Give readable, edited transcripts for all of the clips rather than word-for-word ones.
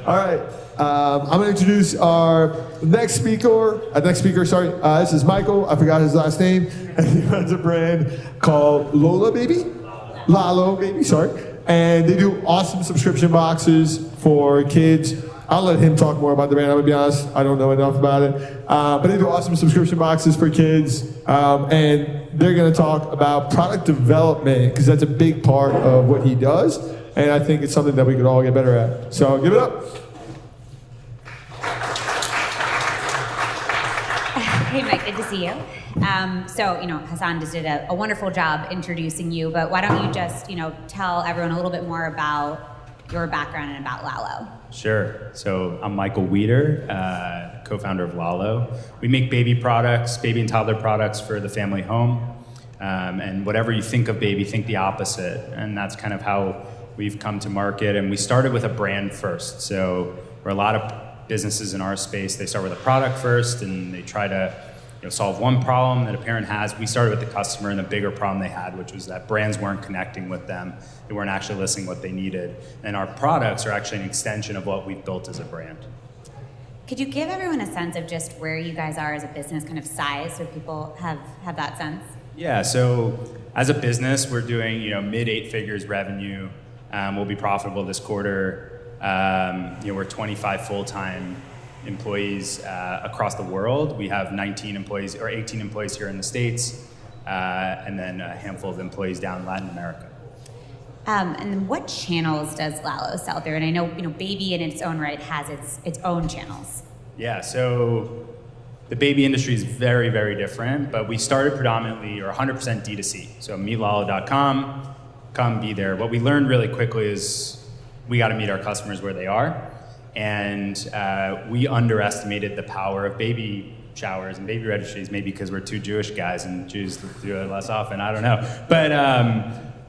All right. I'm going to introduce our next speaker. This is Michael. I forgot his last name. And he runs a brand called Lalo, baby. Sorry. And they do awesome subscription boxes for kids. I'll let him talk more about the brand. I'm going to be honest. I don't know enough about it. But they do awesome subscription boxes for kids. And they're going to talk about product development because that's a big part of what he does. And I think it's something that we could all get better at. So give it up. Hey, Mike, good to see you. Hassan just did a wonderful job introducing you, but why don't you just, tell everyone a little bit more about your background and about Lalo. Sure. So I'm Michael Wieder, co-founder of Lalo. We make baby and toddler products for the family home. And whatever you think of baby, think the opposite. And that's kind of how we've come to market. And we started with a brand first. So we're a lot of businesses in our space, they start with a product first and they try to solve one problem that a parent has. We started with the customer and the bigger problem they had, which was that brands weren't connecting with them. They weren't actually listening to what they needed. And our products are actually an extension of what we've built as a brand. Could you give everyone a sense of just where you guys are as a business, kind of size, so people have that sense? Yeah, so as a business, we're doing mid 8 figures revenue. We'll be profitable this quarter. We're 25 full-time employees across the world. We have 18 employees here in the States, and then a handful of employees down in Latin America. And what channels does Lalo sell through? And I know, baby in its own right has its own channels. Yeah, so the baby industry is very, very different, but we started predominantly or 100% D2C. So meetlalo.com, come be there. What we learned really quickly is we got to meet our customers where they are. And we underestimated the power of baby showers and baby registries, maybe because we're two Jewish guys and Jews do it less often, I don't know. But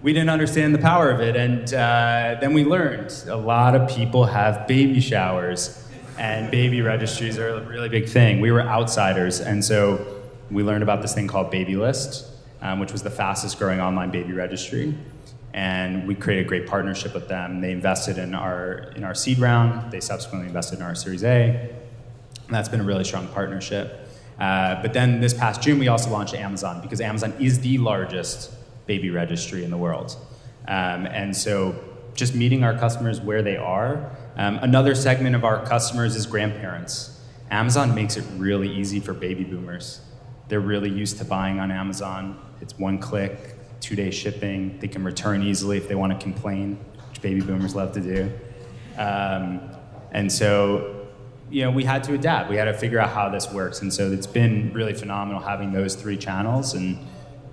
we didn't understand the power of it. And then we learned a lot of people have baby showers and baby registries are a really big thing. We were outsiders. And so we learned about this thing called Babylist, which was the fastest growing online baby registry. And we created a great partnership with them. They invested in our seed round. They subsequently invested in our Series A. And that's been a really strong partnership. But then this past June, we also launched Amazon because Amazon is the largest baby registry in the world. And so just meeting our customers where they are. Another segment of our customers is grandparents. Amazon makes it really easy for baby boomers. They're really used to buying on Amazon. It's one click. 2-day shipping. They can return easily if they want to complain, which baby boomers love to do. And so, we had to adapt. We had to figure out how this works. And so it's been really phenomenal having those 3 channels. And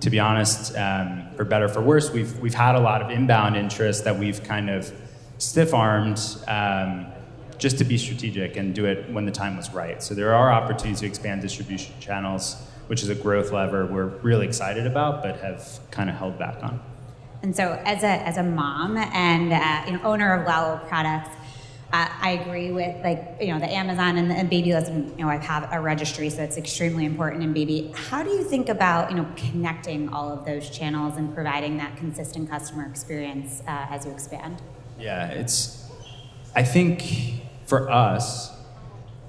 to be honest, for better or for worse, we've had a lot of inbound interest that we've kind of stiff-armed just to be strategic and do it when the time was right. So there are opportunities to expand distribution channels, which is a growth lever we're really excited about, but have kind of held back on. And so as a mom and owner of Lalo products, I agree with the Amazon and baby list. I have a registry, so it's extremely important in baby. How do you think about connecting all of those channels and providing that consistent customer experience as you expand? Yeah, I think for us,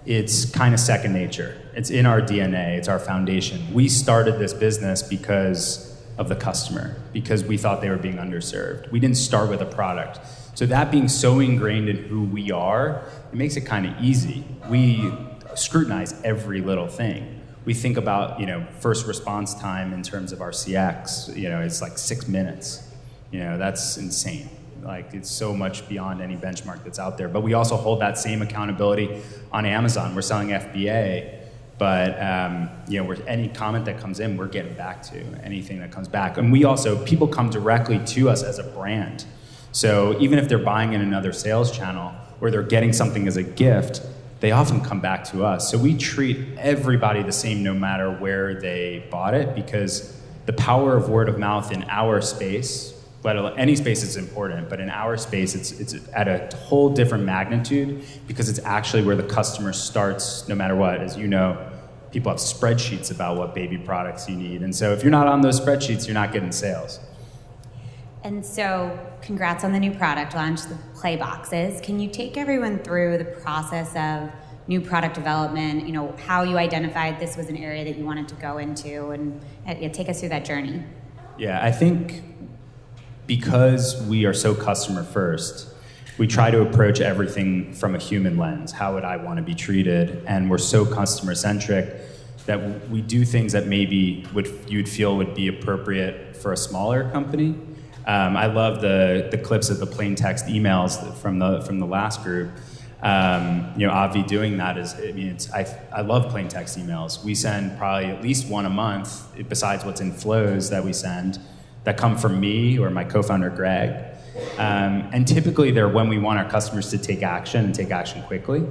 it's kind of second nature. It's in our DNA, it's our foundation. We started this business because of the customer, because we thought they were being underserved. We didn't start with a product. So that being so ingrained in who we are, it makes it kind of easy. We scrutinize every little thing. We think about, first response time in terms of our CX, it's like 6 minutes. That's insane. It's so much beyond any benchmark that's out there. But we also hold that same accountability on Amazon. We're selling FBA, but any comment that comes in, we're getting back to anything that comes back. And people come directly to us as a brand. So even if they're buying in another sales channel or they're getting something as a gift, they often come back to us. So we treat everybody the same no matter where they bought it, because the power of word of mouth in our space, any space is important, but in our space, it's at a whole different magnitude because it's actually where the customer starts no matter what. As you know, people have spreadsheets about what baby products you need. And so if you're not on those spreadsheets, you're not getting sales. And so, congrats on the new product launch, the Play Boxes. Can you take everyone through the process of new product development, how you identified this was an area that you wanted to go into, and take us through that journey? Yeah, I think because we are so customer first, we try to approach everything from a human lens. How would I want to be treated? And we're so customer centric that we do things that maybe you'd feel would be appropriate for a smaller company. I love the clips of the plain text emails from the last group. Avi doing that I love plain text emails. We send probably at least one a month, besides what's in flows that we send, that come from me or my co-founder Greg. And typically they're when we want our customers to take action and take action quickly.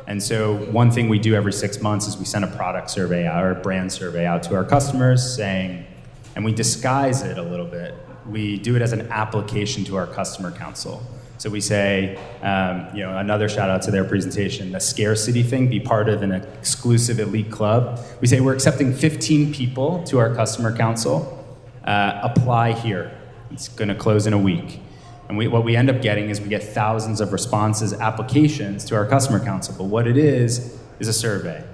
And so one thing we do every 6 months is we send a product survey out, or a brand survey out to our customers saying, and we disguise it a little bit. We do it as an application to our customer council. So we say, another shout out to their presentation, the scarcity thing, be part of an exclusive elite club. We say we're accepting 15 people to our customer council. Apply here. It's gonna close in a week. And what we end up getting is we get thousands of responses, applications to our customer council. But what it is a survey.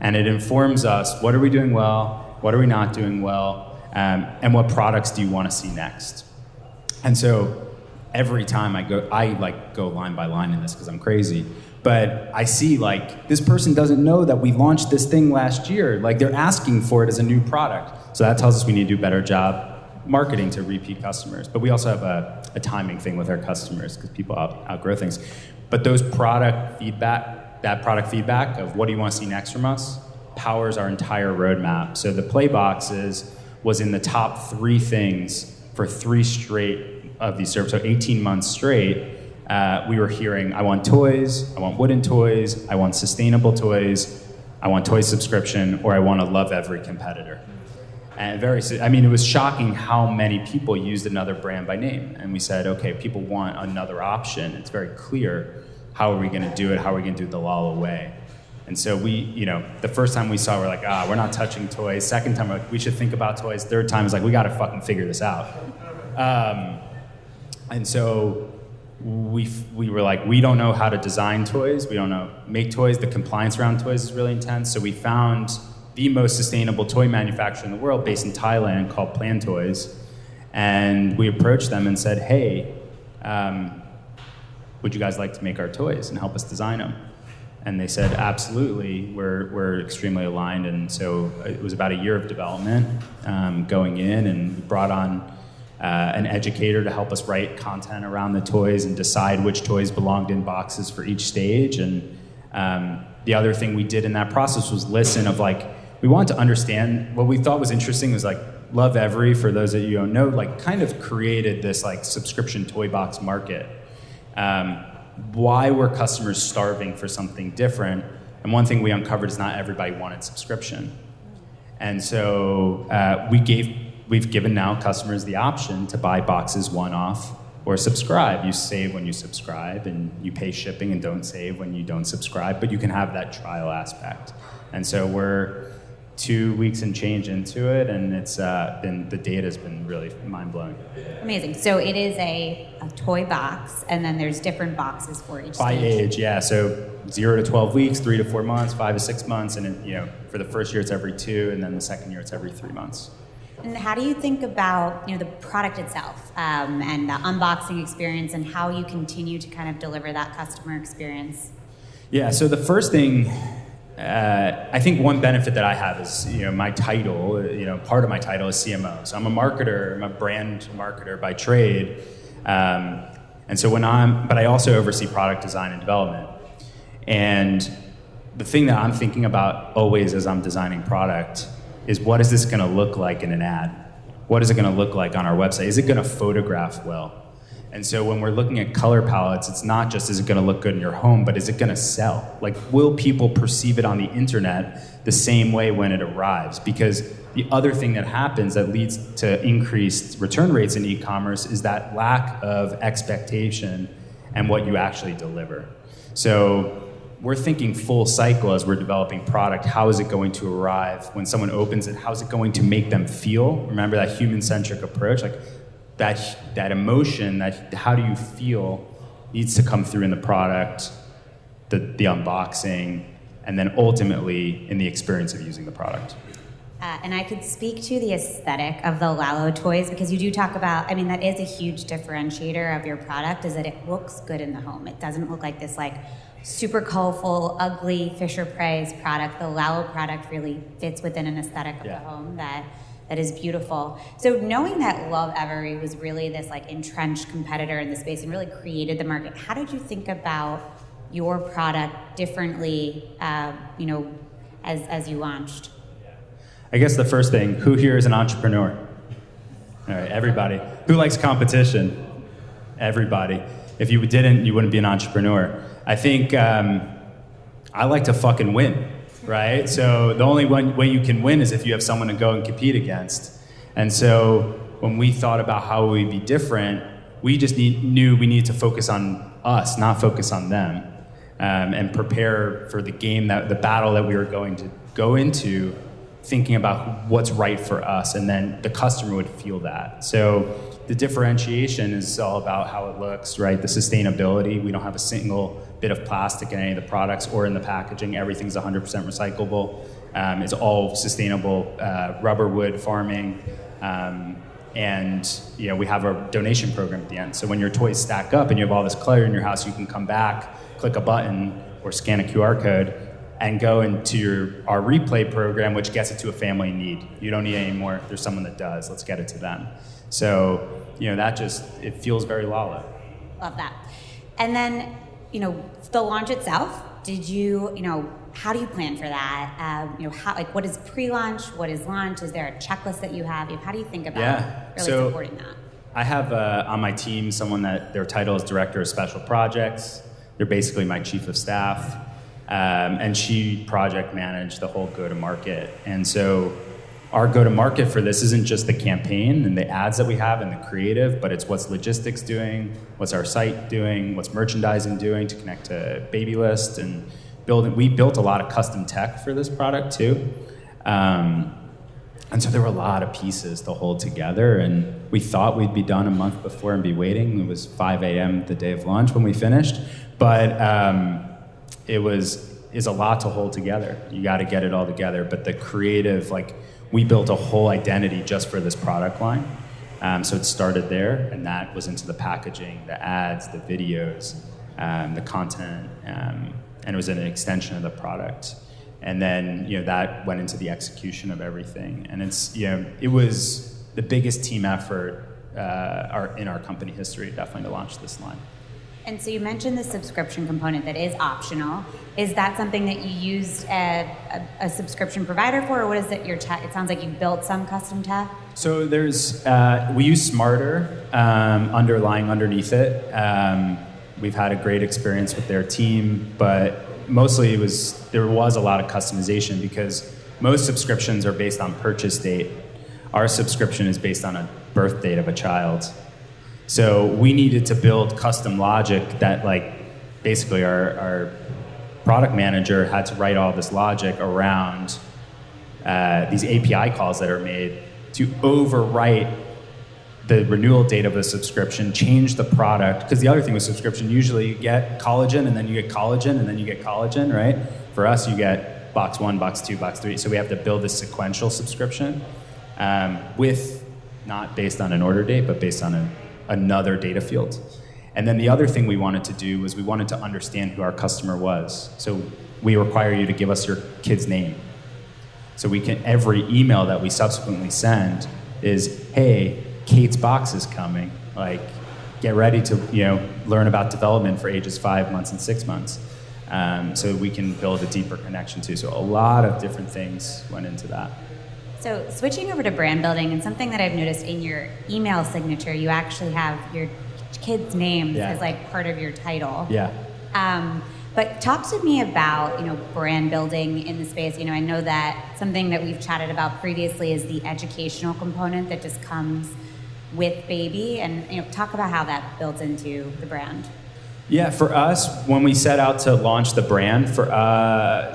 And it informs us, what are we doing well? What are we not doing well? And what products do you want to see next? And so every time I go line by line in this because I'm crazy, but I see this person doesn't know that we launched this thing last year. They're asking for it as a new product. So that tells us we need to do a better job marketing to repeat customers. But we also have a timing thing with our customers because people outgrow things. But that product feedback of what do you want to see next from us powers our entire roadmap. So the Play Boxes was in the top 3 things for 3 straight of these surveys. So 18 months straight, we were hearing, I want toys, I want wooden toys, I want sustainable toys, I want toy subscription, or I want to love every competitor. And it was shocking how many people used another brand by name. And we said, okay, people want another option. It's very clear. How are we going to do it? How are we going to do it the Lalo way? And so the first time we saw, we're like, we're not touching toys. Second time, we're like, we should think about toys. Third time is like, we got to fucking figure this out. And so we were like, we don't know how to design toys. We don't know make toys. The compliance around toys is really intense. So we found the most sustainable toy manufacturer in the world based in Thailand called Plan Toys. And we approached them and said, hey, would you guys like to make our toys and help us design them? And they said, absolutely, we're extremely aligned. And so it was about a year of development going in, and we brought on an educator to help us write content around the toys and decide which toys belonged in boxes for each stage. And the other thing we did in that process was listen we wanted to understand. What we thought was interesting was Love Every, for those of you who don't know, kind of created this subscription toy box market. Why were customers starving for something different? And one thing we uncovered is not everybody wanted subscription. And so we've given now customers the option to buy boxes one-off or subscribe. You save when you subscribe, and you pay shipping, and don't save when you don't subscribe, but you can have that trial aspect. And so we're 2 weeks and change into it, and the data's been really mind-blowing. Amazing. So it is a toy box, and then there's different boxes for each by stage. age, yeah. So 0 to 12 weeks, 3 to 4 months, 5 to 6 months, and for the first year it's every 2, and then the second year it's every 3 months. And how do you think about the product itself and the unboxing experience, and how you continue to kind of deliver that customer experience? Yeah. So the first thing. I think one benefit that I have is, my title, part of my title is CMO. So I'm a marketer, I'm a brand marketer by trade. And so but I also oversee product design and development. And the thing that I'm thinking about always as I'm designing product is, what is this going to look like in an ad? What is it going to look like on our website? Is it going to photograph well? And so when we're looking at color palettes, it's not just, is it going to look good in your home, but is it going to sell? Will people perceive it on the internet the same way when it arrives? Because the other thing that happens that leads to increased return rates in e-commerce is that lack of expectation and what you actually deliver. So we're thinking full cycle as we're developing product. How is it going to arrive when someone opens it? How is it going to make them feel? Remember that human-centric approach? that emotion, that how do you feel, needs to come through in the product, the unboxing, and then ultimately in the experience of using the product. And I could speak to the aesthetic of the Lalo toys, because you do talk about, I mean, that is a huge differentiator of your product, is that it looks good in the home. It doesn't look like this like super colorful, ugly Fisher-Price product. The Lalo product really fits within an aesthetic of the home that is beautiful. So knowing that Love Every was really this like entrenched competitor in the space and really created the market, how did you think about your product differently, as you launched? I guess the first thing, who here is an entrepreneur? All right, everybody. Who likes competition? Everybody. If you didn't, you wouldn't be an entrepreneur. I think I like to fucking win, right? So the only way you can win is if you have someone to go and compete against. And so when we thought about how we'd be different, we just knew we needed to focus on us, not focus on them, and prepare for the battle that we were going to go into, thinking about what's right for us, and then the customer would feel that. So the differentiation is all about how it looks, right? The sustainability. We don't have a single bit of plastic in any of the products or in the packaging. Everything's 100% recyclable. It's all sustainable rubber wood farming. And we have a donation program at the end. So when your toys stack up and you have all this clutter in your house, you can come back, click a button, or scan a QR code, and go into our replay program, which gets it to a family in need. You don't need any more. There's someone that does. Let's get it to them. So, that it feels very Lalo. Love that. And then, the launch itself, did you, how do you plan for that? What is pre-launch? What is launch? Is there a checklist that you have? How do you think about really supporting that? I have on my team someone that their title is Director of Special Projects. They're basically my chief of staff. And she project managed the whole go-to-market. And so our go-to-market for this isn't just the campaign and the ads that we have and the creative, but it's what's logistics doing, what's our site doing, what's merchandising doing to connect to Baby List, and we built a lot of custom tech for this product too. And so there were a lot of pieces to hold together, and we thought we'd be done a month before and be waiting. It was 5 a.m. the day of launch when we finished, but is a lot to hold together. You got to get it all together. But the creative, we built a whole identity just for this product line. So it started there, and that was into the packaging, the ads, the videos, the content, and it was an extension of the product. And then that went into the execution of everything. And it was the biggest team effort in our company history, definitely, to launch this line. And so you mentioned the subscription component that is optional. Is that something that you used a subscription provider for, or what is it, your tech? It sounds like you built some custom tech. So we use Smarter underlying underneath it. We've had a great experience with their team, but mostly there was a lot of customization because most subscriptions are based on purchase date. Our subscription is based on a birth date of a child. So we needed to build custom logic that basically our product manager had to write all this logic around these API calls that are made to overwrite the renewal date of a subscription, change the product. Because the other thing with subscription, usually you get collagen and then you get collagen and then you get collagen, right? For us, you get box 1, box 2, box 3. So we have to build this sequential subscription with not based on an order date, but based on another data field. And then the other thing we wanted to do was we wanted to understand who our customer was. So we require you to give us your kid's name. So every email that we subsequently send is, hey, Kate's box is coming. Get ready to learn about development for ages 5 months and 6 months. So we can build a deeper connection too. So a lot of different things went into that. So switching over to brand building, and something that I've noticed in your email signature, you actually have your kids' names as part of your title. Yeah. But talk to me about brand building in the space. I know that something that we've chatted about previously is the educational component that just comes with Baby, and talk about how that builds into the brand. Yeah, for us, when we set out to launch the brand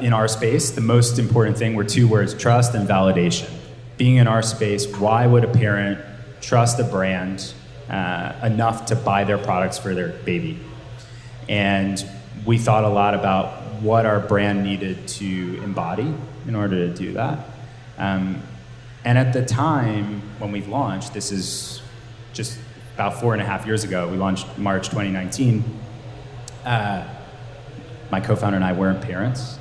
in our space, the most important thing were 2 words: trust and validation. Being in our space, why would a parent trust a brand enough to buy their products for their baby. And we thought a lot about what our brand needed to embody in order to do that. And at the time when we launched, this is just about 4.5 years ago, we launched March 2019. My co-founder and I weren't parents.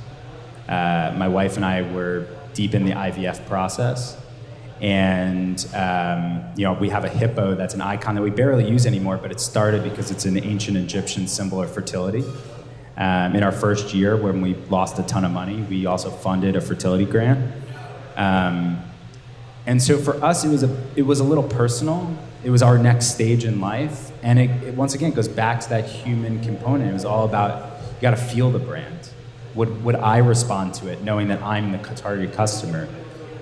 My wife and I were deep in the IVF process. And we have a hippo that's an icon that we barely use anymore, but it started because it's an ancient Egyptian symbol of fertility. In our first year, when we lost a ton of money, we also funded a fertility grant. And so for us, it was a little personal. It was our next stage in life. And it once again goes back to that human component. It was all about, you got to feel the brand. Would I respond to it, knowing that I'm the target customer?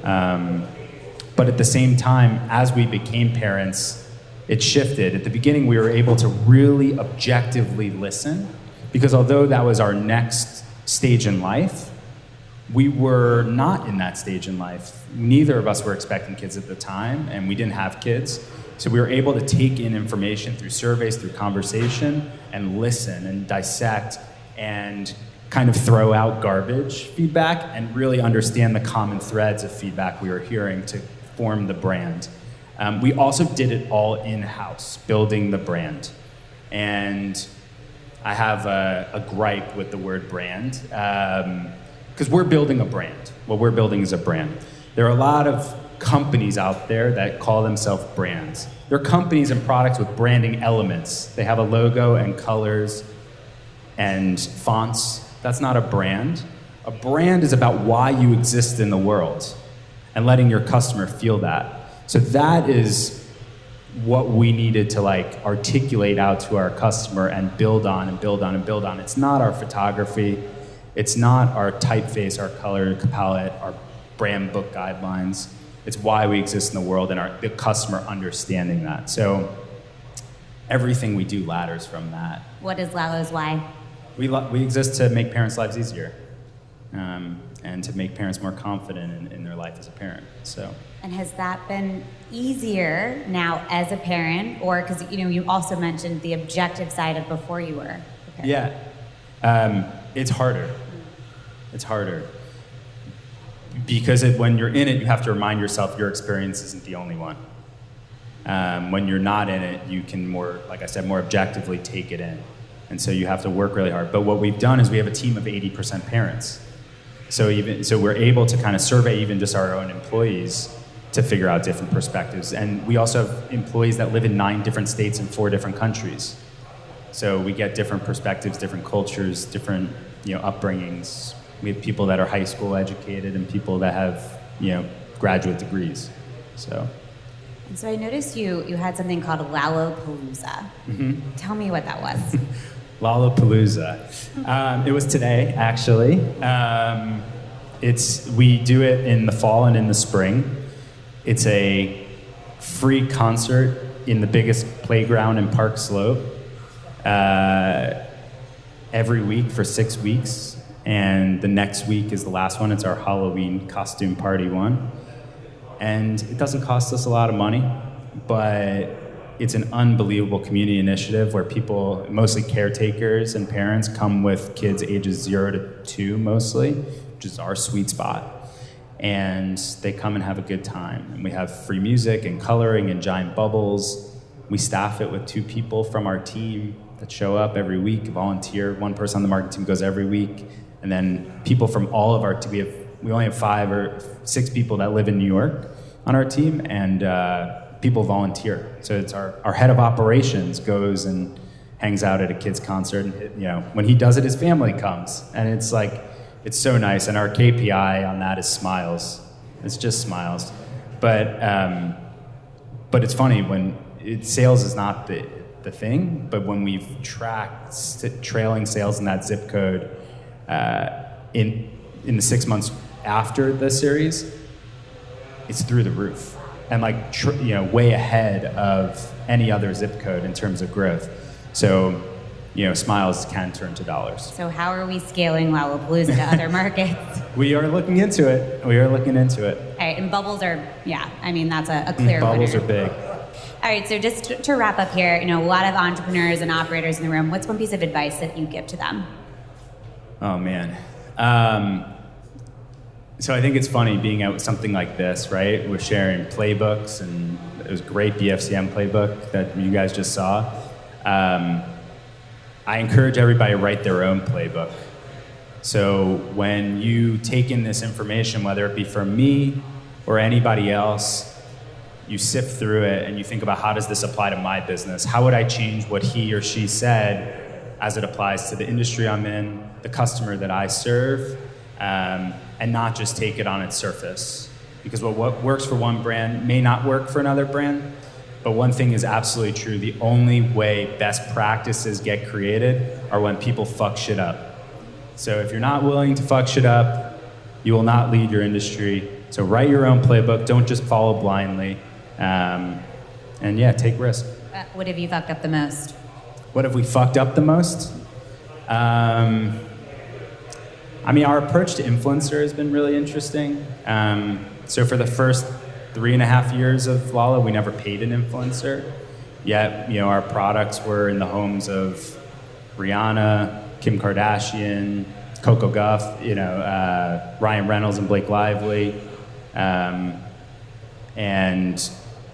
But at the same time, as we became parents, it shifted. At the beginning, we were able to really objectively listen, because although that was our next stage in life, we were not in that stage in life. Neither of us were expecting kids at the time, and we didn't have kids. So we were able to take in information through surveys, through conversation, and listen and dissect and kind of throw out garbage feedback and really understand the common threads of feedback we were hearing to form the brand. We also did it all in-house, building the brand. And I have a gripe with the word brand, because we're building a brand. What we're building is a brand. There are a lot of companies out there that call themselves brands. They're companies and products with branding elements. They have a logo and colors and fonts. That's not a brand. A brand is about why you exist in the world and letting your customer feel that. So that is what we needed to articulate out to our customer and build on and build on and build on. It's not our photography. It's not our typeface, our color palette, our brand book guidelines. It's why we exist in the world and the customer understanding that. So everything we do ladders from that. What is Lalo's why? We exist to make parents' lives easier, and to make parents more confident in their life as a parent. So. And has that been easier now as a parent, or because you also mentioned the objective side of before you were a parent? Yeah, it's harder. It's harder because when you're in it, you have to remind yourself your experience isn't the only one. When you're not in it, you can more objectively take it in. And so you have to work really hard. But what we've done is we have a team of 80% parents. So we're able to kind of survey even just our own employees to figure out different perspectives. And we also have employees that live in 9 different states and 4 different countries. So we get different perspectives, different cultures, different upbringings. We have people that are high school educated and people that have graduate degrees. So. And so I noticed you had something called Lalopalooza. Mm-hmm. Tell me what that was. Lollapalooza. It was today, actually. We do it in the fall and in the spring. It's a free concert in the biggest playground in Park Slope every week for 6 weeks. And the next week is the last one. It's our Halloween costume party one. And it doesn't cost us a lot of money, but it's an unbelievable community initiative where people, mostly caretakers and parents, come with kids ages 0 to 2 mostly, which is our sweet spot. And they come and have a good time. And we have free music and coloring and giant bubbles. We staff it with 2 people from our team that show up every week, volunteer. 1 person on the marketing team goes every week. And then people from all of our team, we only have 5 or 6 people that live in New York on our team, and people volunteer. So it's our head of operations goes and hangs out at a kid's concert, and when he does it, his family comes, and it's so nice. And our KPI on that is smiles. It's just smiles. But it's funny when sales is not the thing, but when we've tracked trailing sales in that zip code in the 6 months after the series, it's through the roof and way ahead of any other zip code in terms of growth. So, smiles can turn to dollars. So how are we scaling Lalopalooza to other markets? We are looking into it. All right, and bubbles are, that's a clear Bubbles winner. are big. All right, so just to wrap up here, a lot of entrepreneurs and operators in the room. What's one piece of advice that you give to them? Oh, man. So I think it's funny being out with something like this, right? We're sharing playbooks, and it was a great BFCM playbook that you guys just saw. I encourage everybody to write their own playbook. So when you take in this information, whether it be from me or anybody else, you sift through it and you think about, how does this apply to my business? How would I change what he or she said as it applies to the industry I'm in, the customer that I serve, and not just take it on its surface. Because what works for one brand may not work for another brand. But one thing is absolutely true: the only way best practices get created are when people fuck shit up. So if you're not willing to fuck shit up, you will not lead your industry. So write your own playbook. Don't just follow blindly. And yeah, take risks. What have you fucked up the most? What have we fucked up the most? Our approach to influencer has been really interesting. So for the first 3.5 years of Lalo, we never paid an influencer. Yet, our products were in the homes of Rihanna, Kim Kardashian, Coco Gauff, Ryan Reynolds and Blake Lively, and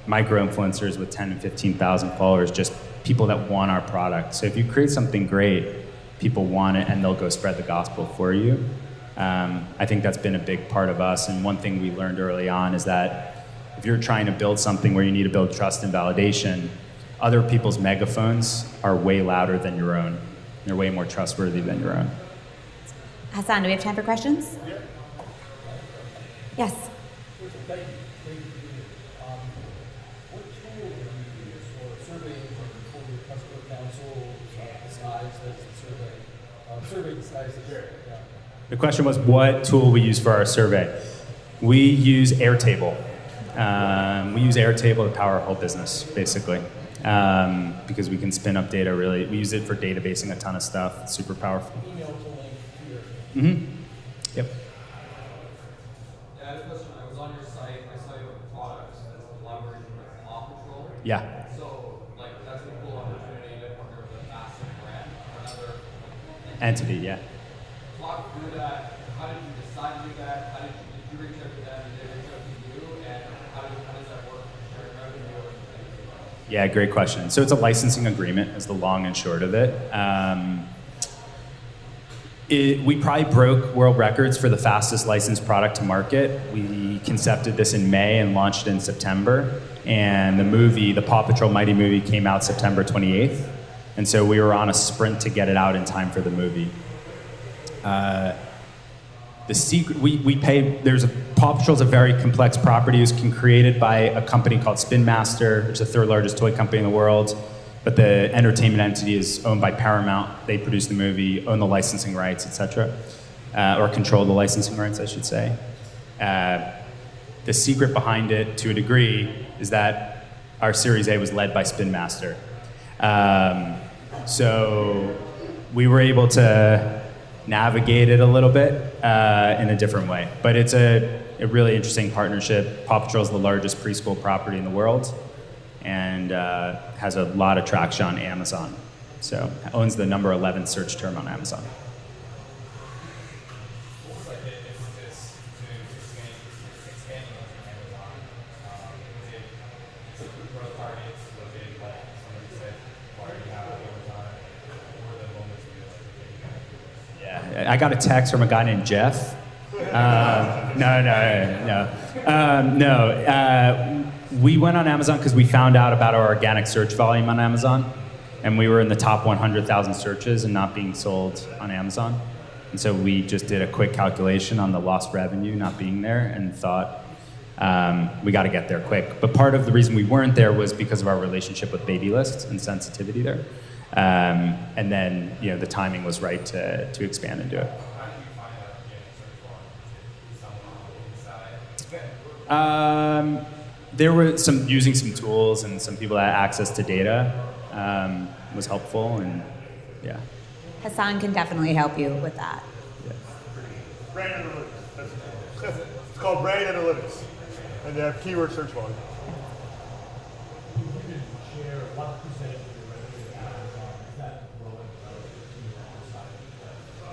micro-influencers with 10 and 15,000 followers, just people that want our product. So if you create something great, people want it and they'll go spread the gospel for you. I think that's been a big part of us. And one thing we learned early on is that if you're trying to build something where you need to build trust and validation, other people's megaphones are way louder than your own. They're way more trustworthy than your own. Hassan, do we have time for questions? Yeah. Yes. Thank you. What tool do you use for surveying for your customer council size as the survey size? Yeah. The question was what tool we use for our survey. We use Airtable. We use Airtable to power our whole business, basically, because we can spin up data really. We use it for databasing a ton of stuff. It's super powerful. Email to link to your. Mm-hmm. Yep. Yeah, I had a question. I was on your site. I saw you have products as a collaboration with Paw Patrol. Yeah. So, that's a cool opportunity to partner with a massive brand or another Entity, yeah. Talk through that. How did you decide to do that? Did you reach out to them? Did they reach out to you? And how does that work for sharing revenue? Yeah, great question. So it's a licensing agreement is the long and short of it. We probably broke world records for the fastest licensed product to market. We concepted this in May and launched it in September. And the Paw Patrol Mighty movie came out September 28th. And so we were on a sprint to get it out in time for the movie. The secret, Paw Patrol's a very complex property. It was created by a company called Spin Master, which is the third largest toy company in the world. But the entertainment entity is owned by Paramount. They produce the movie, own the licensing rights, etc., or control the licensing rights, I should say. The secret behind it, to a degree, is that our Series A was led by Spin Master. So we were able to navigate it a little bit in a different way. But it's a really interesting partnership. Paw Patrol is the largest preschool property in the world and has a lot of traction on Amazon. So owns the number 11 search term on Amazon. What was the impetus to expanding onto Amazon? Was it growth targets? Was it somebody said, why are you have Amazon? What were the moments where you Yeah, I got a text from a guy named Jeff. No. We went on Amazon because we found out about our organic search volume on Amazon, and we were in the top 100,000 searches and not being sold on Amazon. And so we just did a quick calculation on the lost revenue not being there and thought we got to get there quick. But part of the reason we weren't there was because of our relationship with Baby List and sensitivity there. And then the timing was right to expand and do it. How did you find that search volume? Was it someone inside? There were using some tools and some people that had access to data was helpful, and yeah. Hassan can definitely help you with that. Brand analytics. It's called brand analytics. And they have keyword search volume.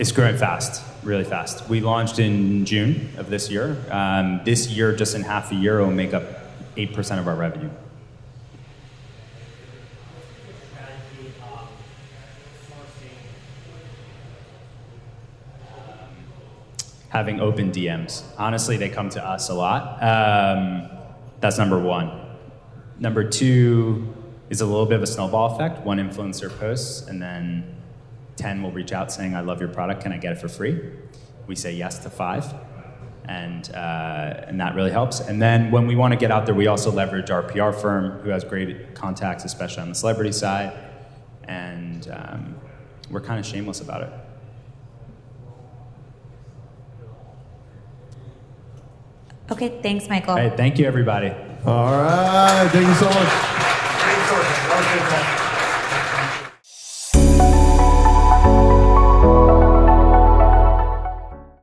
It's growing fast, really fast. We launched in June of this year. This year, just in half a year, it will make up 8% of our revenue. Having open DMs. Honestly, they come to us a lot. That's number one. Number two is a little bit of a snowball effect. One influencer posts, and then 10 will reach out saying, I love your product, can I get it for free? We say yes to 5, and that really helps. And then when we want to get out there, we also leverage our PR firm, who has great contacts, especially on the celebrity side, and we're kind of shameless about it. Okay, thanks, Michael. Hey, thank you, everybody. All right, thank you so much.